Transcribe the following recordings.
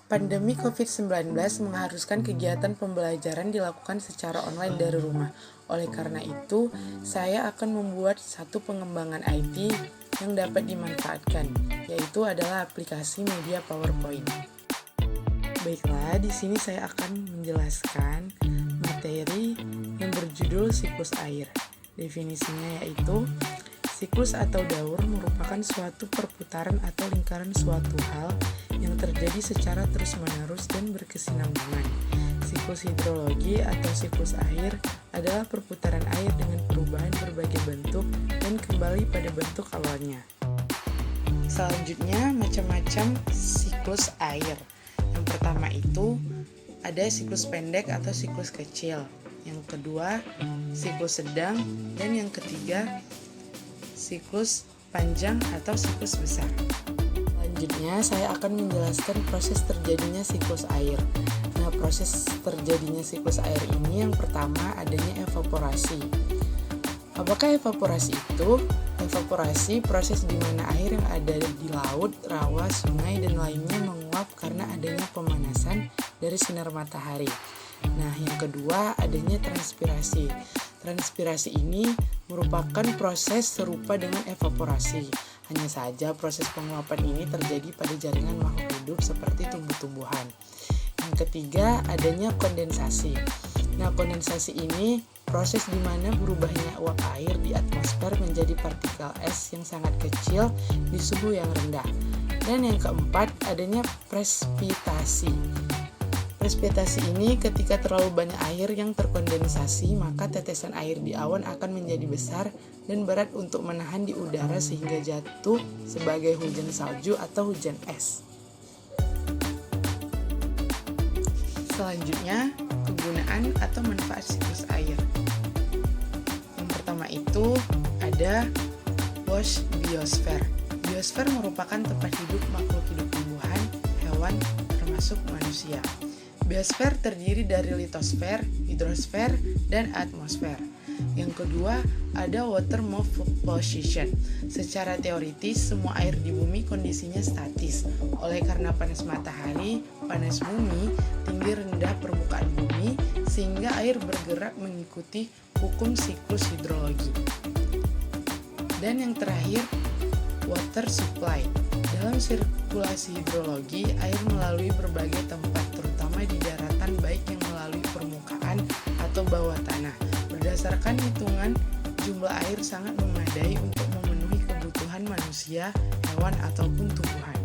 Pandemi COVID-19 mengharuskan kegiatan pembelajaran dilakukan secara online dari rumah. Oleh karena itu, saya akan membuat satu pengembangan IT yang dapat dimanfaatkan, yaitu adalah aplikasi media PowerPoint. Baiklah, di sini saya akan menjelaskan materi yang berjudul siklus air. Definisinya yaitu siklus atau daur merupakan suatu perputaran atau lingkaran suatu hal yang terjadi secara terus-menerus dan berkesinambungan. Siklus hidrologi atau siklus air adalah perputaran air dengan perubahan berbagai bentuk dan kembali pada bentuk awalnya. Selanjutnya, macam-macam siklus air. Yang pertama itu ada siklus pendek atau siklus kecil. Yang kedua, siklus sedang, dan yang ketiga, siklus panjang atau siklus besar. Selanjutnya, saya akan menjelaskan proses terjadinya siklus air. Nah, proses terjadinya siklus air ini yang pertama adanya evaporasi. Apakah evaporasi itu? Evaporasi proses di mana air yang ada di laut, rawa, sungai, dan lainnya menguap karena adanya pemanasan dari sinar matahari. Nah, yang kedua adanya transpirasi. Transpirasi ini merupakan proses serupa dengan evaporasi. Hanya saja proses penguapan ini terjadi pada jaringan makhluk hidup seperti tumbuh-tumbuhan. Yang ketiga adanya kondensasi. Nah, kondensasi ini proses di mana berubahnya uap air di atmosfer menjadi partikel es yang sangat kecil di suhu yang rendah. Dan yang keempat adanya presipitasi. Presipitasi ini ketika terlalu banyak air yang terkondensasi, maka tetesan air di awan akan menjadi besar dan berat untuk menahan di udara sehingga jatuh sebagai hujan salju atau hujan es. Selanjutnya, kegunaan atau manfaat siklus air. Yang pertama itu ada WOSH biosfer. Biosfer merupakan tempat hidup makhluk hidup tumbuhan, hewan, termasuk manusia. Biosfer terdiri dari litosfer, hidrosfer, dan atmosfer. Yang kedua, ada water move position. Secara teoritis, semua air di bumi kondisinya statis. Oleh karena panas matahari, panas bumi, tinggi rendah permukaan bumi, sehingga air bergerak mengikuti hukum siklus hidrologi. Dan yang terakhir, water supply. Dalam sirkulasi hidrologi, air melalui berbagai tempat, terutama di daratan, baik yang melalui permukaan atau bawah tanah. Berdasarkan hitungan, jumlah air sangat memadai untuk memenuhi kebutuhan manusia, hewan, ataupun tumbuhan.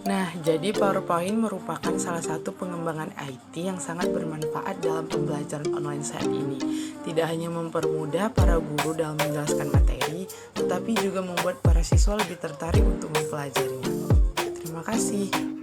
Nah, jadi PowerPoint merupakan salah satu pengembangan IT yang sangat bermanfaat dalam pembelajaran online saat ini. Tidak hanya mempermudah para guru dalam menjelaskan materi, tetapi juga membuat para siswa lebih tertarik untuk mempelajarinya. Terima kasih.